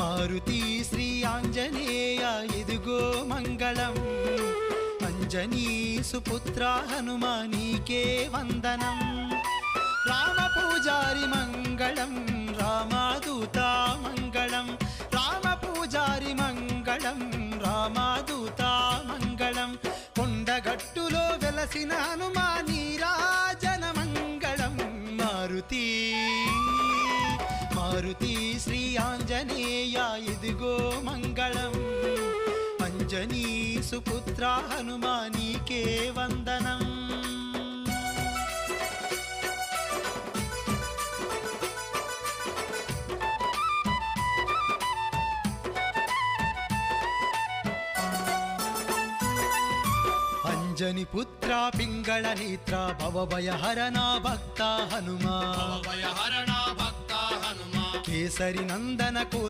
మారుతి శ్రీ ఆంజనేయ ఇదిగో మంగళం అంజనీ సుపుత్ర హనుమా నీకే వందనం రామ పూజారి మంగళం రామదూత మంగళం రామ పూజారి మంగళం రామదూత మంగళం కొండగట్టులో వెలసిన హనుమా నీరాజన మంగళం మారుతి మారుతి శ్రీ ఆంజనేయ ఇదిగో మంగళం అంజనీ సుపుత్ర హనుమా నీకే వందనం అంజని పుత్ర పింగళ నేత్ర భవభయహరణ భక్త హనుమా కేసరి నందన కోసల